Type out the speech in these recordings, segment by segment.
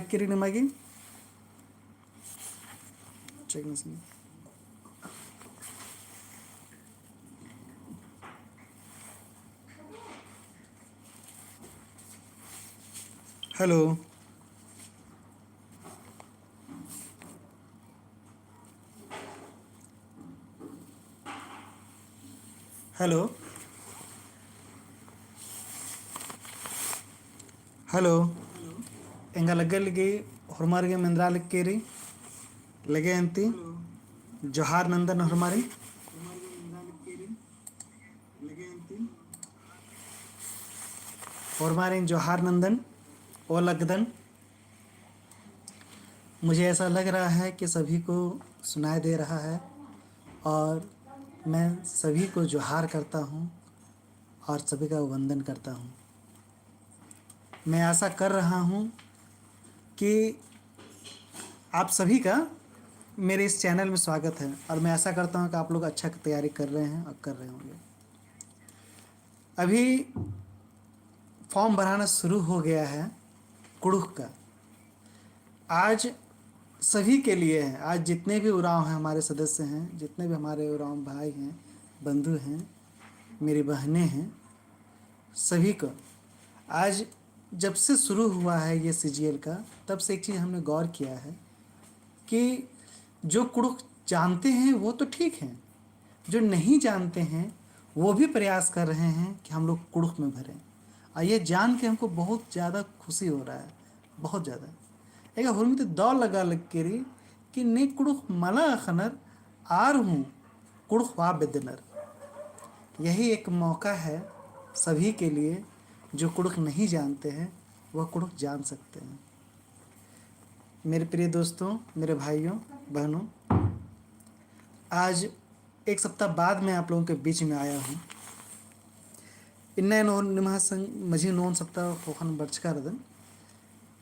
लिखिरी निमागी check नहीं। Hello hello hello ಎಂಗ ಲಗ್ಗಲ್ಲಿಗೆ ಹೊರಮಾರಿಗೆ ಮೆಂದ್ರಾಲಕ್ಕೇರಿ ಲಗೆ ಅಂತಿ ಜೋಹಾರ್ ನಂದನ್ ಹೊರಮಾರಿ ಹೊರಮಾरी जौहार नंदन और लगदन। मुझे ऐसा लग रहा है कि सभी को सुनाई दे रहा है और मैं सभी को जोहार करता हूँ और सभी का वंदन करता हूँ। मैं आशा कर रहा हूँ कि आप सभी का मेरे इस चैनल में स्वागत है और मैं आशा करता हूँ कि आप लोग अच्छा तैयारी कर रहे हैं और कर रहे होंगे। अभी फॉर्म भराना शुरू हो गया है कुड़ुख का। आज सभी के लिए है, आज जितने भी उरांव हैं हमारे सदस्य हैं, जितने भी हमारे उरांव भाई हैं, बंधु हैं, मेरी बहनें हैं, सभी को आज जब से शुरू हुआ है ये सीजीएल का, तब से एक चीज़ हमने गौर किया है कि जो कुड़ुख जानते हैं वो तो ठीक हैं, जो नहीं जानते हैं वो भी प्रयास कर रहे हैं कि हम लोग कुड़ुख में भरें। और ये जान के हमको बहुत ज़्यादा खुशी हो रहा है, बहुत ज़्यादा। एक हुरमित दौड़ लगा लग के रही कि ने कुड़ुख मला खनर आर हूँ कुड़ुख वा बेदनर। यही एक मौका है सभी के लिए, जो कुड़ुख नहीं जानते हैं वह कुड़ुख जान सकते हैं। मेरे प्रिय दोस्तों, मेरे भाइयों बहनों, आज एक सप्ताह बाद मैं आप लोगों के बीच में आया हूँ। इन्ना निमह संग मझी नोन सप्ताह होखन बर्चका रदन,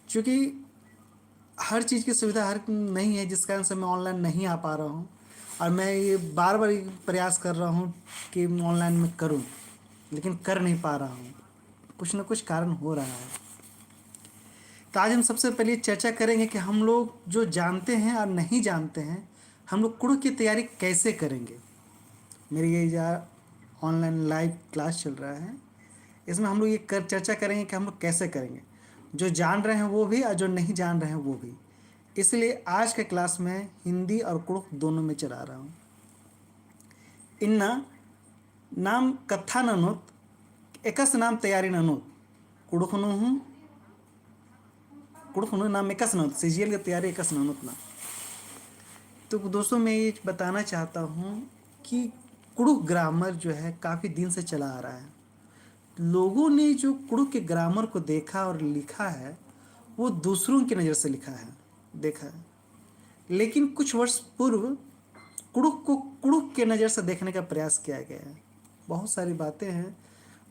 चूँकि हर चीज़ की सुविधा हर नहीं है, जिस कारण से मैं ऑनलाइन नहीं आ पा रहा हूँ और मैं ये बार बार प्रयास कर रहा हूँ कि ऑनलाइन में करूँ, लेकिन कर नहीं पा रहा हूँ, कुछ न कुछ कारण हो रहा है। तो आज हम सबसे पहले चर्चा करेंगे कि हम लोग जो जानते हैं और नहीं जानते हैं हम लोग कुड़ुख की तैयारी कैसे करेंगे। मेरी ये जो ऑनलाइन लाइव क्लास चल रहा है इसमें हम लोग ये चर्चा करेंगे कि हम लोग कैसे करेंगे, जो जान रहे हैं वो भी और जो नहीं जान रहे हैं वो भी। इसलिए आज के क्लास में हिंदी और कुड़ुख दोनों में चला रहा हूँ। इन्ना नाम कथा ननोत एकस नाम तैयारी ननोत कुड़ुख हूँ कुड़ुख नाम एकस ननोत सीजीएल की तैयारी एकस ननोत ना। तो दोस्तों मैं ये बताना चाहता हूँ कि कुड़ुख ग्रामर जो है काफ़ी दिन से चला आ रहा है। लोगों ने जो कुड़ुख के ग्रामर को देखा और लिखा है वो दूसरों की नज़र से लिखा है, देखा है, लेकिन कुछ वर्ष पूर्व कुड़ुख को कुड़ुख के नज़र से देखने का प्रयास किया गया है। बहुत सारी बातें हैं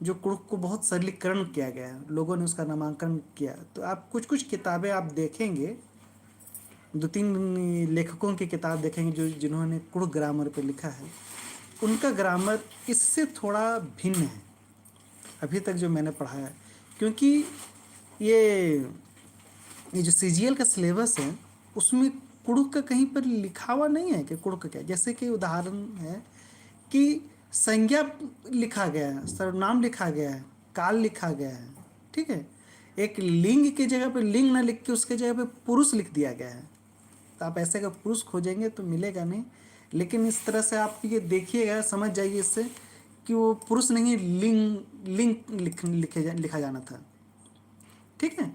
जो कुड़ुख को बहुत सरलीकरण किया गया है, लोगों ने उसका नामांकन किया। तो आप कुछ कुछ किताबें आप देखेंगे, 2-3 लेखकों की किताब देखेंगे जो जिन्होंने कुड़ुख ग्रामर पर लिखा है, उनका ग्रामर इससे थोड़ा भिन्न है अभी तक जो मैंने पढ़ा है। क्योंकि ये जो सीजीएल का सिलेबस है उसमें कुड़ुख का कहीं पर लिखा हुआ नहीं है कि कुड़ुख का क्या। जैसे कि उदाहरण है कि संज्ञा लिखा गया है, सर्वनाम लिखा गया है, काल लिखा गया है, ठीक है। एक लिंग की जगह पे लिंग ना लिख के उसके जगह पे पुरुष लिख दिया गया है। तो आप ऐसे का पुरुष खोजेंगे तो मिलेगा नहीं, लेकिन इस तरह से आप ये देखिएगा, समझ जाइए इससे कि वो पुरुष नहीं लिंग लिंग लिखा जाना था, ठीक है।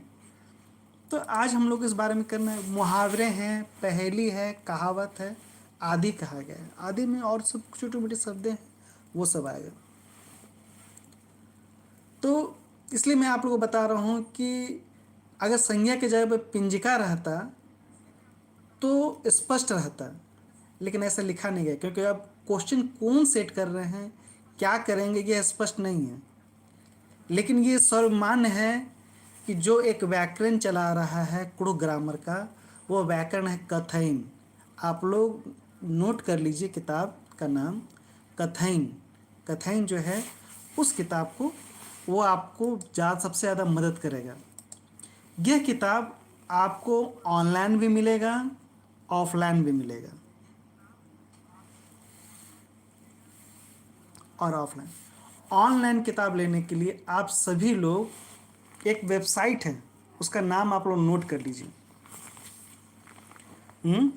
तो आज हम लोग इस बारे में करना है। मुहावरे हैं, पहेली है, कहावत है, आदि कहा गया है। आदि में और सब छोटे मोटे शब्द हैं वो सब आएगा। तो इसलिए मैं आप लोगों को बता रहा हूँ कि अगर संज्ञा के जगह पर पिंजिका रहता तो स्पष्ट रहता, लेकिन ऐसा लिखा नहीं गया क्योंकि अब क्वेश्चन कौन सेट कर रहे हैं, क्या करेंगे, ये स्पष्ट नहीं है। लेकिन ये सर्वमान्य है कि जो एक व्याकरण चला रहा है कुड़ुख ग्रामर का, वो व्याकरण है कथैन। आप लोग नोट कर लीजिए किताब का नाम कथैन। कथैन जो है उस किताब को, वो आपको सबसे ज़्यादा मदद करेगा। यह किताब आपको ऑनलाइन भी मिलेगा, ऑफलाइन भी मिलेगा। और ऑफलाइन, ऑनलाइन किताब लेने के लिए आप सभी लोग, एक वेबसाइट है, उसका नाम आप लोग नोट कर लीजिए। हम्म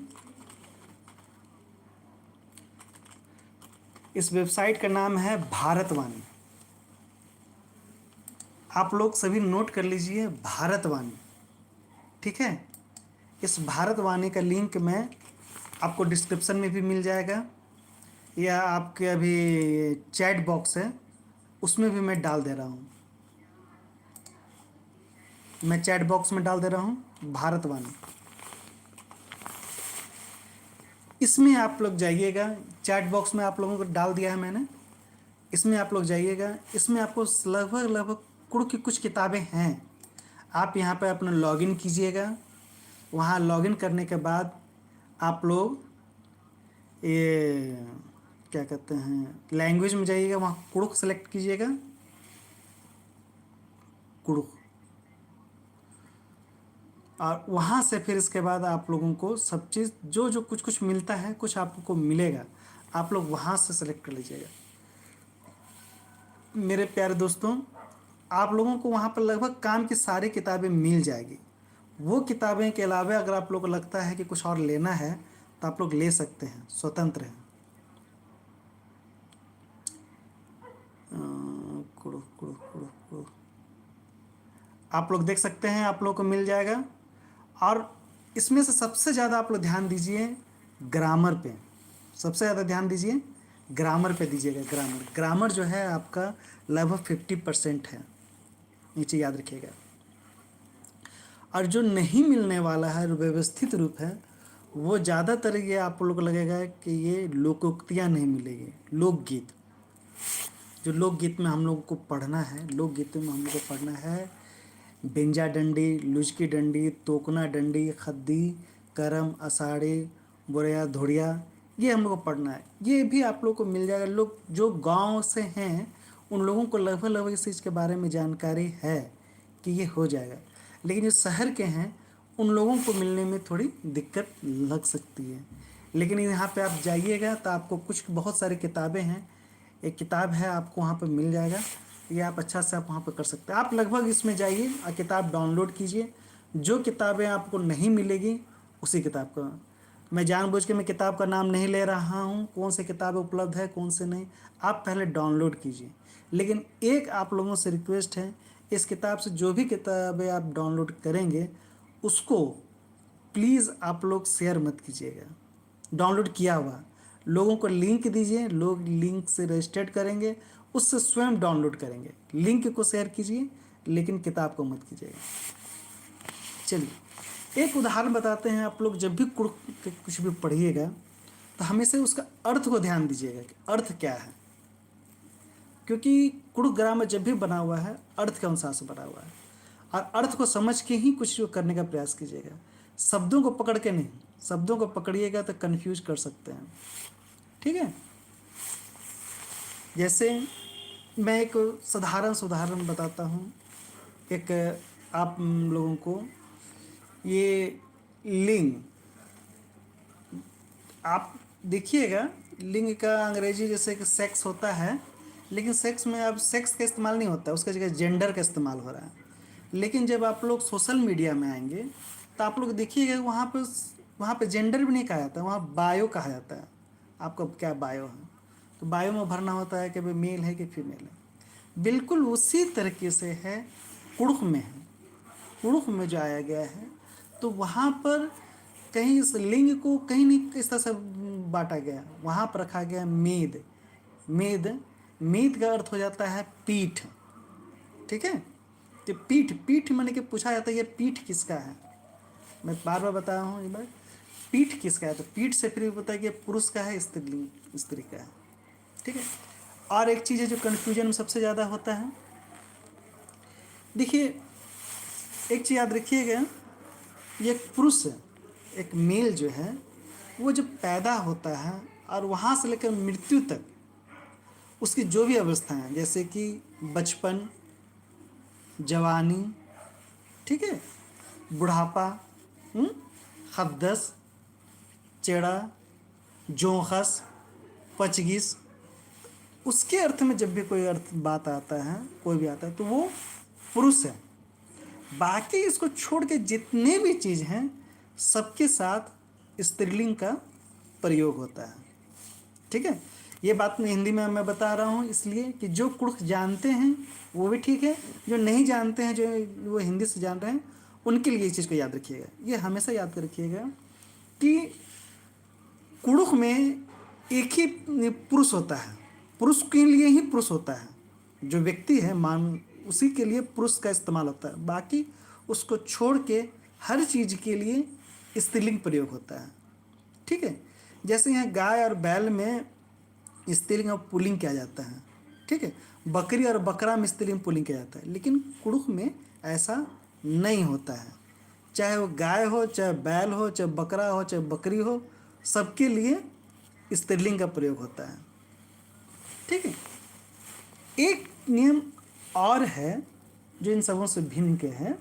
इस वेबसाइट का नाम है भारतवाणी। आप लोग सभी नोट कर लीजिए, भारतवाणी। ठीक है, इस भारतवाणी का लिंक मैं आपको डिस्क्रिप्शन में भी मिल जाएगा, या आपके अभी चैट बॉक्स है उसमें भी मैं डाल दे रहा हूँ। मैं चैट बॉक्स में डाल दे रहा हूँ भारतवाणी। इसमें आप लोग जाइएगा, चैट बॉक्स में आप लोगों को डाल दिया है मैंने। इसमें आप लोग जाइएगा, इसमें आपको लगभग लगभग कुछ की कुछ किताबें हैं। आप यहाँ पे अपना लॉगिन कीजिएगा। वहाँ लॉगिन करने के बाद आप लोग ये क्या कहते हैं, लैंग्वेज में जाइएगा, वहाँ कुड़ुक सेलेक्ट कीजिएगा, कुड़ुक। और वहाँ से फिर इसके बाद आप लोगों को सब चीज़ जो जो कुछ कुछ मिलता है, कुछ आपको मिलेगा, आप लोग वहाँ से सेलेक्ट कर लीजिएगा। मेरे प्यारे दोस्तों, आप लोगों को वहाँ पर लगभग काम की सारी किताबें मिल जाएगी। वो किताबें के अलावा अगर आप लोग को लगता है कि कुछ और लेना है तो आप लोग ले सकते हैं, स्वतंत्र हैं। कुड़ु कुड़ु कुड़ु कुड़ु आप लोग देख सकते हैं, आप लोग को मिल जाएगा। और इसमें से सबसे ज़्यादा आप लोग ध्यान दीजिए ग्रामर पे, सबसे ज़्यादा ध्यान दीजिए ग्रामर पे दीजिएगा। ग्रामर, ग्रामर जो है आपका लगभग 50% है, नीचे याद रखिएगा। और जो नहीं मिलने वाला है, व्यवस्थित रूप है, वो ज़्यादातर ये आप लोग को लगेगा कि ये लोकोक्तियाँ नहीं मिलेगी, लोकगीत। जो लोकगीत में हम लोग को पढ़ना है, लोकगीतों में हम लोग को पढ़ना है बेंजा डंडी, लुचकी डंडी, तोकना डंडी, खद्दी, करम, अषाढ़ी, बुरया, धुड़िया, ये हम लोग को पढ़ना है। ये भी आप लोग को मिल जाएगा। लोग जो गांव से हैं उन लोगों को लगभग लगभग इस चीज़ के बारे में जानकारी है कि ये हो जाएगा, लेकिन जो शहर के हैं उन लोगों को मिलने में थोड़ी दिक्कत लग सकती है। लेकिन यहाँ पे आप जाइएगा तो आपको कुछ बहुत सारी किताबें हैं, एक किताब है आपको वहाँ पर मिल जाएगा, ये आप अच्छा से आप वहाँ पर कर सकते हैं। आप लगभग इसमें जाइए और किताब डाउनलोड कीजिए। जो किताबें आपको नहीं मिलेगी उसी किताब का, मैं जानबूझ के मैं किताब का नाम नहीं ले रहा हूँ, कौन सी किताब उपलब्ध है कौन से नहीं, आप पहले डाउनलोड कीजिए। लेकिन एक आप लोगों से रिक्वेस्ट है, इस किताब से जो भी किताबें आप डाउनलोड करेंगे उसको प्लीज़ आप लोग शेयर मत कीजिएगा। डाउनलोड किया हुआ लोगों को लिंक दीजिए, लोग लिंक से रजिस्टर्ड करेंगे, उससे स्वयं डाउनलोड करेंगे। लिंक को शेयर कीजिए लेकिन किताब को मत कीजिएगा। चलिए एक उदाहरण बताते हैं। आप लोग जब भी कुछ भी पढ़िएगा तो हमेशा उसका अर्थ को ध्यान दीजिएगा कि अर्थ क्या है, क्योंकि कुड़ुक ग्रामर जब भी बना हुआ है अर्थ के अनुसार से बना हुआ है, और अर्थ को समझ के ही कुछ करने का प्रयास कीजिएगा। शब्दों को पकड़ के नहीं, शब्दों को पकड़िएगा तो कन्फ्यूज कर सकते हैं। ठीक है, जैसे मैं एक साधारण उदाहरण बताता हूँ। एक आप लोगों को ये लिंग, आप देखिएगा लिंग का अंग्रेजी जैसे कि सेक्स होता है, लेकिन सेक्स में अब सेक्स का इस्तेमाल नहीं होता है, उसका जगह जेंडर का इस्तेमाल हो रहा है। लेकिन जब आप लोग सोशल मीडिया में आएंगे तो आप लोग देखिएगा वहाँ पे जेंडर भी नहीं कहा जाता है, वहाँ बायो कहा जाता है। आपका क्या बायो है, तो बायो में भरना होता है कि भाई मेल है कि फीमेल है। बिल्कुल उसी तरीके से है कुड़ुख में है। कुड़ुख में जो आया गया है तो वहाँ पर कहीं इस लिंग को कहीं नहीं किस तरह से बांटा गया, वहाँ पर रखा गया मेद। मेद, मेद का अर्थ हो जाता है पीठ। ठीक है, तो पीठ, पीठ माने कि पूछा जाता है ये पीठ किसका है। मैं बार बार बता रहा हूँ एक बार, पीठ किसका है, तो पीठ से फिर पता है कि पुरुष का है, स्त्रीलिंग स्त्री का है। ठीक है, और एक चीज़ है जो कन्फ्यूजन में सबसे ज़्यादा होता है, देखिए एक चीज़ याद रखिएगा, ये एक पुरुष है, एक मेल जो है वो जब पैदा होता है और वहाँ से लेकर मृत्यु तक उसकी जो भी अवस्था हैं, जैसे कि बचपन, जवानी, ठीक है, बुढ़ापा, हम्म? हदस, चेड़ा, जोखस, पचगिस, उसके अर्थ में जब भी कोई अर्थ बात आता है, कोई भी आता है, तो वो पुरुष है। बाकी इसको छोड़ के जितने भी चीज़ हैं सबके साथ स्त्रीलिंग का प्रयोग होता है। ठीक है, ये बात मैं हिंदी में मैं बता रहा हूँ इसलिए कि जो कुड़ुख जानते हैं वो भी ठीक है, जो नहीं जानते हैं, जो वो हिंदी से जान रहे हैं, उनके लिए इस चीज़ को याद रखिएगा। ये हमेशा याद रखिएगा कि कुड़ुख में एक ही पुरुष होता है, पुरुष के लिए ही पुरुष होता है, जो व्यक्ति है मान उसी के लिए पुरुष का इस्तेमाल होता है, बाकी उसको छोड़ के हर चीज़ के लिए स्त्रीलिंग प्रयोग होता है। ठीक है, जैसे यहाँ गाय और बैल में स्त्रीलिंग और पुल्लिंग किया जाता है। ठीक है, बकरी और बकरा में स्त्रीलिंग पुल्लिंग किया जाता है, लेकिन कुड़ुख में ऐसा नहीं होता है। चाहे वो गाय हो, चाहे बैल हो, चाहे बकरा हो, चाहे बकरी हो, सबके लिए स्त्रीलिंग का प्रयोग होता है। ठीक है, एक नियम और है जो इन सबों से भिन्न के हैं।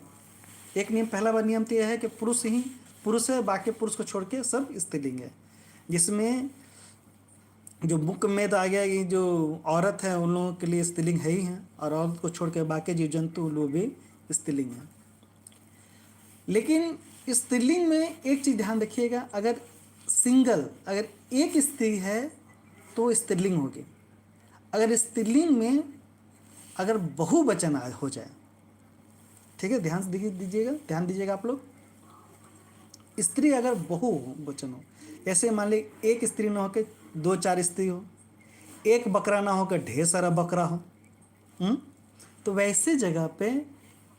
एक नियम, पहला बार नियम तो यह है कि पुरुष ही पुरुष है, बाकी पुरुष को छोड़ के सब स्त्रीलिंग है, जिसमें जो बुक में तो आ गया कि जो औरत है उन लोगों के लिए स्त्रीलिंग है ही है, और औरत को छोड़ के बाकी जीव जंतु लोग भी स्त्रीलिंग है। लेकिन स्त्रीलिंग में एक चीज़ ध्यान रखिएगा, अगर अगर एक स्त्री है तो स्त्रीलिंग होगी। अगर स्त्रीलिंग में अगर बहुवचन हो जाए, ठीक है, ध्यान दीजिएगा आप लोग, स्त्री अगर बहुवचन हो, ऐसे मान ली एक स्त्री ना होकर 2-4 स्त्री हो, एक बकरा ना होकर ढेर सारा बकरा हो, तो वैसे जगह पे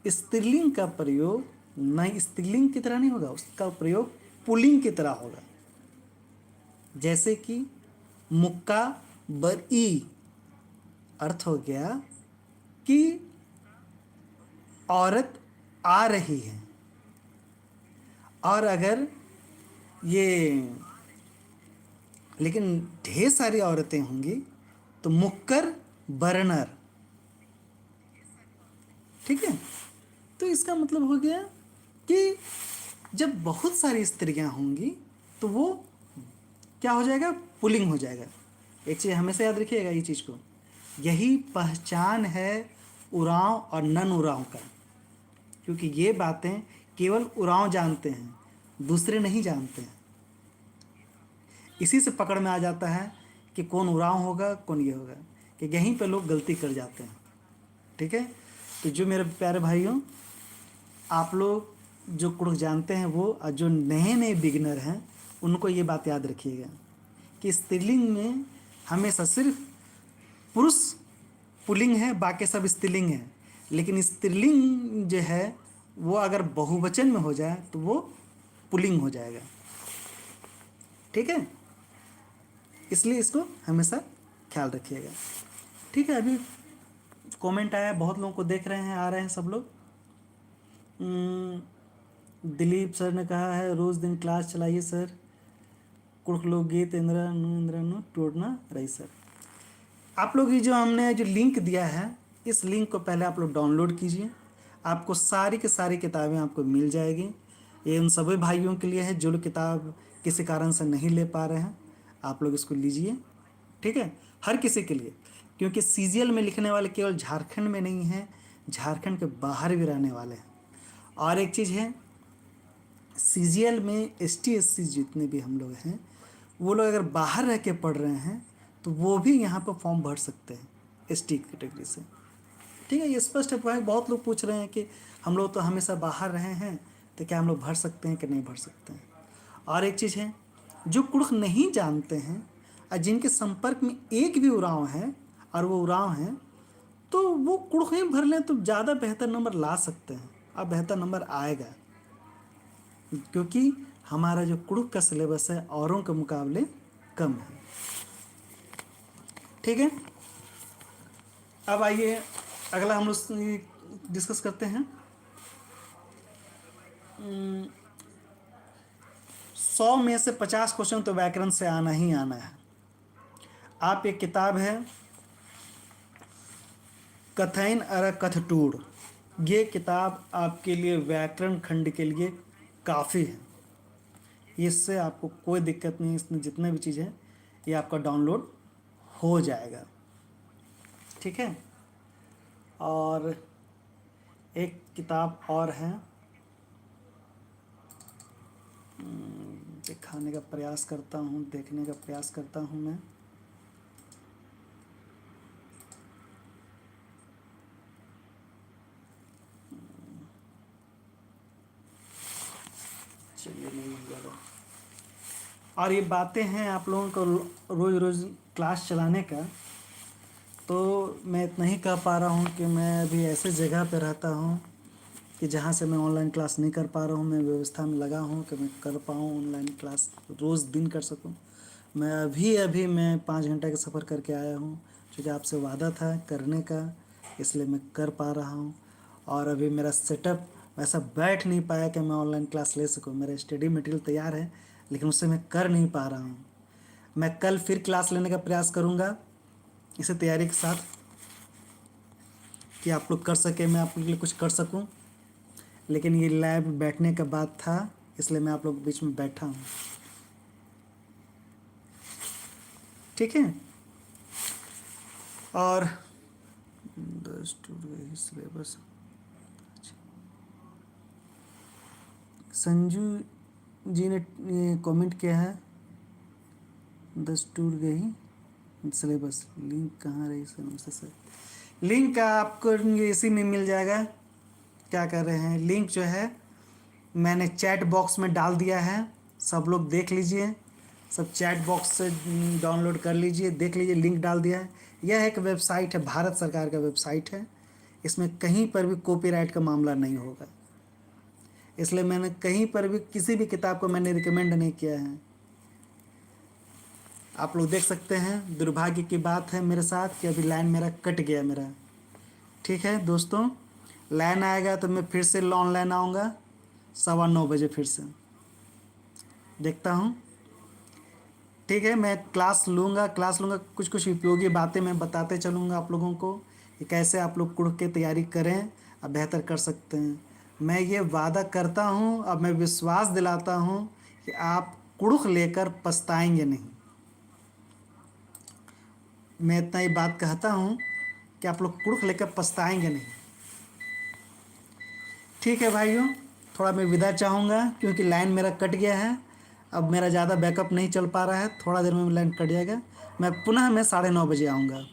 स्त्रीलिंग का प्रयोग नहीं, स्त्रीलिंग की तरह नहीं होगा, उसका प्रयोग पुल्लिंग की तरह होगा। जैसे कि मुक्का बरई, अर्थ हो गया कि औरत आ रही है, और अगर ये लेकिन ढेर सारी औरतें होंगी तो मुक्कर बरनर। ठीक है, तो इसका मतलब हो गया कि जब बहुत सारी स्त्रियां होंगी तो वो क्या हो जाएगा, पुलिंग हो जाएगा। एक चीज़ हमेशा याद रखिएगा ये चीज़ को, यही पहचान है उरांव और नन उरांव का, क्योंकि ये बातें केवल उरांव जानते हैं, दूसरे नहीं जानते हैं। इसी से पकड़ में आ जाता है कि कौन उरांव होगा, कौन ये होगा, कि यहीं पे लोग गलती कर जाते हैं। ठीक है, तो जो मेरे प्यारे भाइयों, आप लोग जो कुड़ुख जानते हैं वो, और जो नए नए बिगिनर हैं उनको ये बात याद रखिएगा कि स्त्रीलिंग में हमेशा सिर्फ पुरुष पुल्लिंग है, बाकी सब स्त्रीलिंग है। लेकिन स्त्रीलिंग जो है वो अगर बहुवचन में हो जाए तो वो पुल्लिंग हो जाएगा। ठीक है, इसलिए इसको हमेशा ख्याल रखिएगा। ठीक है, अभी कमेंट आया, बहुत लोगों को देख रहे हैं, आ रहे हैं सब लोग। दिलीप सर ने कहा है रोज़ दिन क्लास चलाइए सर, कुड़ुख लोकगीत इंद्रानु टूटना रही सर। आप लोग ये जो हमने जो लिंक दिया है, इस लिंक को पहले आप लोग डाउनलोड कीजिए, आपको सारी की सारी किताबें आपको मिल जाएगी। ये उन सभी भाइयों के लिए है जो लोग किताब किसी कारण से नहीं ले पा रहे हैं, आप लोग इसको लीजिए। ठीक है, हर किसी के लिए, क्योंकि सीजीएल में लिखने वाले केवल झारखंड में नहीं हैं, झारखंड के बाहर भी रहने वाले हैं। और एक चीज़ है, सीजीएल में ST SC जितने भी हम लोग हैं, वो लोग अगर बाहर रह के पढ़ रहे हैं तो वो भी यहाँ पर फॉर्म भर सकते हैं ST कैटेगरी से। ठीक है, ये स्पष्ट है भाई। बहुत लोग पूछ रहे हैं कि हम लोग तो हमेशा बाहर रहे हैं, तो क्या हम लोग भर सकते हैं कि नहीं भर सकते हैं। और एक चीज़ है, जो कुड़ुख नहीं जानते हैं और जिनके संपर्क में एक भी उरांव है और वो उरांव हैं, तो वो कुड़ुख ही भर लें तो ज़्यादा बेहतर नंबर ला सकते हैं, और बेहतर नंबर आएगा, क्योंकि हमारा जो कुड़ुख का सिलेबस है औरों के मुकाबले कम है। ठीक है, अब आइए अगला हम लोग डिस्कस करते हैं। 100 में से 50 क्वेश्चन तो व्याकरण से आना ही आना है। आप एक किताब है कथैन अर कथटूर, ये किताब आपके लिए व्याकरण खंड के लिए काफ़ी है। इससे आपको कोई दिक्कत नहीं, इसमें जितने भी चीज़ है ये आपका डाउनलोड हो जाएगा। ठीक है। और एक किताब और है, दिखाने का प्रयास करता हूँ, देखने का प्रयास करता हूँ मैं। चलिए, नहीं मिल जाएगा। और ये बातें हैं आप लोगों को रोज़ रोज़ क्लास चलाने का, तो मैं इतना ही कह पा रहा हूँ कि मैं अभी ऐसे जगह पे रहता हूँ कि जहाँ से मैं ऑनलाइन क्लास नहीं कर पा रहा हूँ। मैं व्यवस्था में लगा हूँ कि मैं कर पाऊँ ऑनलाइन क्लास, रोज़ दिन कर सकूँ। मैं अभी मैं 5 घंटे का सफ़र करके आया हूँ, क्योंकि आपसे वादा था करने का, इसलिए मैं कर पा रहा हूँ। और अभी मेरा सेटअप वैसा बैठ नहीं पाया कि मैं ऑनलाइन क्लास ले सकूँ। मेरा स्टडी मटेरियल तैयार है, लेकिन उससे मैं कर नहीं पा रहा हूँ। मैं कल फिर क्लास लेने का प्रयास करूँगा इसे तैयारी के साथ, कि आप लोग कर सकें, मैं आप लोग के लिए कुछ कर सकूँ। लेकिन ये लाइव बैठने का बात था, इसलिए मैं आप लोग के बीच में बैठा हूँ। ठीक है। और 10 टूट गई सिलेबस। संजू जी ने ये कमेंट किया है, 10 टूट गई सिलेबस। लिंक कहाँ रही सर? लिंक आपको इसी में मिल जाएगा। क्या कर रहे हैं, लिंक जो है मैंने चैट बॉक्स में डाल दिया है, सब लोग देख लीजिए। सब चैट बॉक्स से डाउनलोड कर लीजिए, देख लीजिए, लिंक डाल दिया है। यह एक वेबसाइट है, भारत सरकार का वेबसाइट है। इसमें कहीं पर भी कॉपीराइट का मामला नहीं होगा, इसलिए मैंने कहीं पर भी किसी भी किताब को मैंने रिकमेंड नहीं किया है। आप लोग देख सकते हैं, दुर्भाग्य की बात है मेरे साथ कि अभी लाइन मेरा कट गया मेरा। ठीक है दोस्तों, लाइन आएगा तो मैं फिर से ऑनलाइन आऊँगा 9:15 बजे फिर से देखता हूँ। ठीक है, मैं क्लास लूँगा, कुछ कुछ उपयोगी बातें मैं बताते चलूँगा आप लोगों को कि कैसे आप लोग कुड़ के तैयारी करें और बेहतर कर सकते हैं। मैं ये वादा करता हूँ, अब मैं विश्वास दिलाता हूँ कि आप कुड़ुक लेकर पछताएंगे नहीं। मैं इतना ही बात कहता हूँ कि आप लोग कुड़ुक लेकर पछताएंगे नहीं। ठीक है भाइयों, थोड़ा मैं विदा चाहूँगा क्योंकि लाइन मेरा कट गया है। अब मेरा ज़्यादा बैकअप नहीं चल पा रहा है, थोड़ा देर में लाइन कट जाएगा। मैं 9:30 आऊँगा।